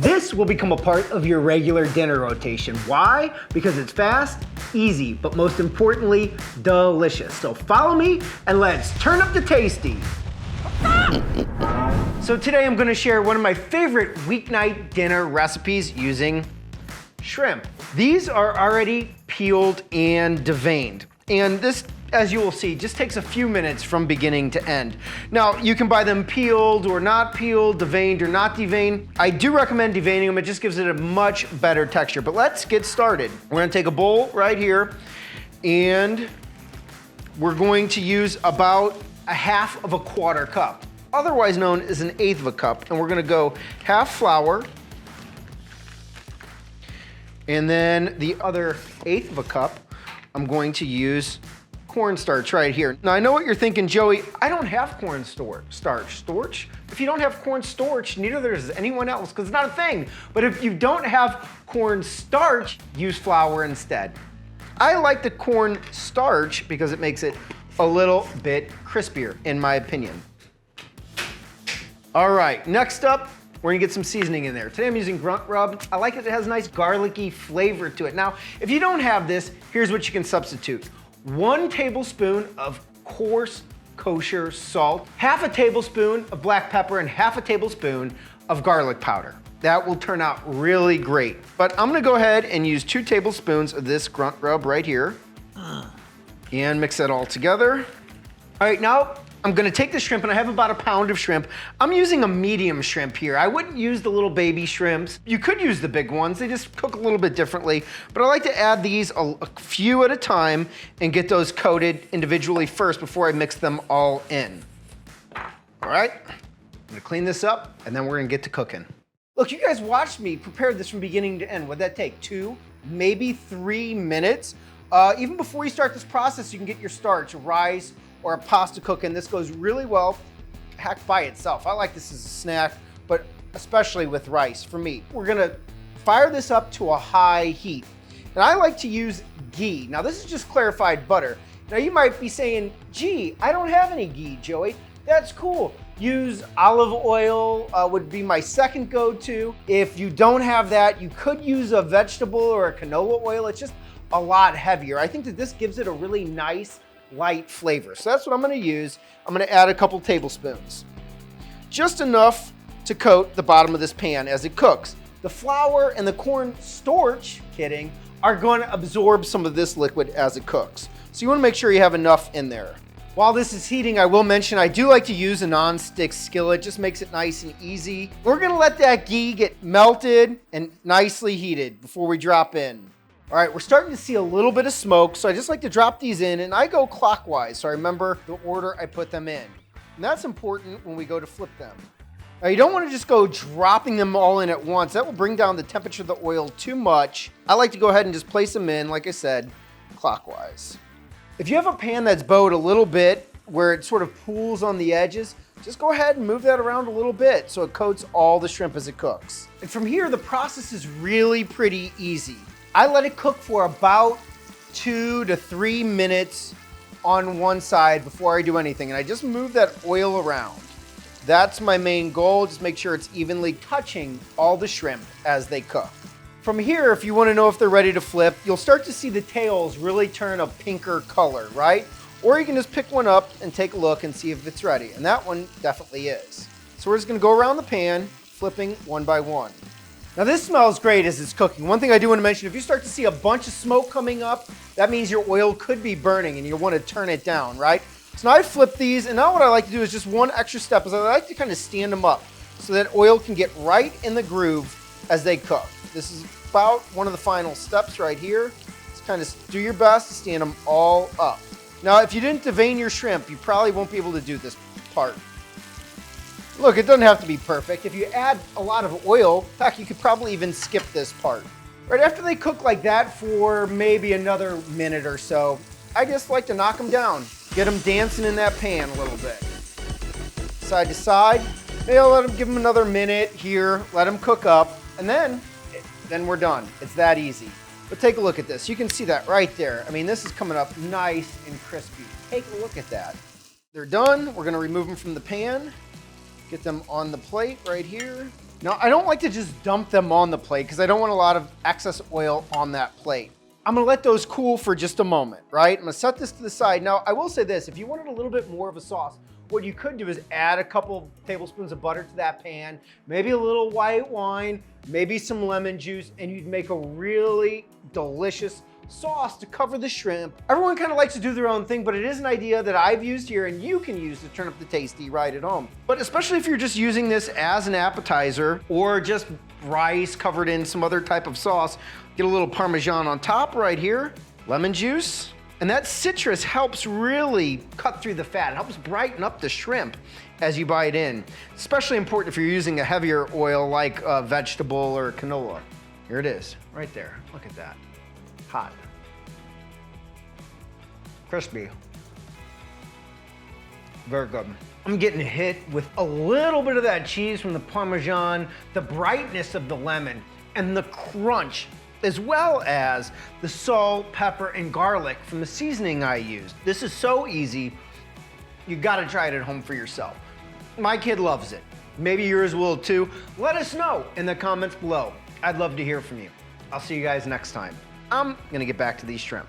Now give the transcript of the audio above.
This will become a part of your regular dinner rotation. Why? Because it's fast, easy, but most importantly, delicious. So follow me and let's turn up the tasty. So today I'm gonna share one of my favorite weeknight dinner recipes using shrimp. These are already peeled and deveined. And this, as you will see, just takes a few minutes from beginning to end. Now, you can buy them peeled or not peeled, deveined or not deveined. I do recommend deveining them, it just gives it a much better texture. But let's get started. We're gonna take a bowl right here, and we're going to use about a half of a quarter cup, otherwise known as an eighth of a cup. And we're gonna go half flour, and then the other eighth of a cup, I'm going to use cornstarch right here. Now I know what you're thinking, Joey, I don't have cornstarch. If you don't have cornstarch, neither does anyone else, because it's not a thing. But if you don't have cornstarch, use flour instead. I like the cornstarch because it makes it a little bit crispier, in my opinion. All right, next up, we're gonna get some seasoning in there. Today I'm using grunt rub. I like it, it has a nice garlicky flavor to it. Now, if you don't have this, here's what you can substitute. 1 tablespoon of coarse kosher salt, half a tablespoon of black pepper, and half a tablespoon of garlic powder. That will turn out really great. But I'm gonna go ahead and use 2 tablespoons of this grunt rub right here and mix that all together. All right, now I'm gonna take the shrimp, and I have about a pound of shrimp. I'm using a medium shrimp here. I wouldn't use the little baby shrimps. You could use the big ones. They just cook a little bit differently. But I like to add these a few at a time and get those coated individually first before I mix them all in. All right, I'm gonna clean this up, and then we're gonna get to cooking. Look, you guys watched me prepare this from beginning to end. What'd that take? 2, maybe 3 minutes? Even before you start this process, you can get your starch, rice, or a pasta cooking. This goes really well, heck, by itself. I like this as a snack, but especially with rice for me. We're gonna fire this up to a high heat. And I like to use ghee. Now this is just clarified butter. Now you might be saying, gee, I don't have any ghee, Joey. That's cool. Use olive oil would be my second go-to. If you don't have that, you could use a vegetable or a canola oil. It's just a lot heavier. I think that this gives it a really nice, light flavor. So that's what I'm gonna use. I'm gonna add a couple tablespoons. Just enough to coat the bottom of this pan as it cooks. The flour and the cornstarch, are gonna absorb some of this liquid as it cooks. So you wanna make sure you have enough in there. While this is heating, I will mention I do like to use a non-stick skillet. Just makes it nice and easy. We're gonna let that ghee get melted and nicely heated before we drop in. All right, we're starting to see a little bit of smoke, so I just like to drop these in, and I go clockwise, so I remember the order I put them in. And that's important when we go to flip them. Now, you don't want to just go dropping them all in at once. That will bring down the temperature of the oil too much. I like to go ahead and just place them in, like I said, clockwise. If you have a pan that's bowed a little bit, where it sort of pools on the edges, just go ahead and move that around a little bit so it coats all the shrimp as it cooks. And from here, the process is really pretty easy. I let it cook for about 2 to 3 minutes on one side before I do anything, and I just move that oil around. That's my main goal, just make sure it's evenly touching all the shrimp as they cook. From here, if you want to know if they're ready to flip, you'll start to see the tails really turn a pinker color, right? Or you can just pick one up and take a look and see if it's ready, and that one definitely is. So we're just gonna go around the pan, flipping one by one. Now this smells great as it's cooking. One thing I do want to mention, if you start to see a bunch of smoke coming up, that means your oil could be burning and you'll want to turn it down, right? So now I flip these, and now what I like to do is just one extra step is I like to kind of stand them up so that oil can get right in the groove as they cook. This is about one of the final steps right here. Just kind of do your best to stand them all up. Now if you didn't devein your shrimp, you probably won't be able to do this part. Look, it doesn't have to be perfect. If you add a lot of oil, in fact, you could probably even skip this part. Right after they cook like that for maybe another minute or so, I just like to knock them down. Get them dancing in that pan a little bit. Side to side. Maybe I'll give them another minute here, let them cook up, and then we're done. It's that easy. But take a look at this. You can see that right there. I mean, this is coming up nice and crispy. Take a look at that. They're done. We're gonna remove them from the pan. Get them on the plate right here. Now, I don't like to just dump them on the plate because I don't want a lot of excess oil on that plate. I'm gonna let those cool for just a moment, right? I'm gonna set this to the side. Now, I will say this, if you wanted a little bit more of a sauce, what you could do is add a couple tablespoons of butter to that pan, maybe a little white wine, maybe some lemon juice, and you'd make a really delicious sauce to cover the shrimp. Everyone kind of likes to do their own thing, but it is an idea that I've used here and you can use to turn up the tasty right at home. But especially if you're just using this as an appetizer or just rice covered in some other type of sauce, get a little Parmesan on top right here, lemon juice. And that citrus helps really cut through the fat. It helps brighten up the shrimp as you bite in. Especially important if you're using a heavier oil like vegetable or canola. Here it is, right there. Look at that. Hot. Crispy. Very good. I'm getting hit with a little bit of that cheese from the Parmesan, the brightness of the lemon, and the crunch, as well as the salt, pepper, and garlic from the seasoning I used. This is so easy. You gotta try it at home for yourself. My kid loves it. Maybe yours will too. Let us know in the comments below. I'd love to hear from you. I'll see you guys next time. I'm gonna get back to these shrimp.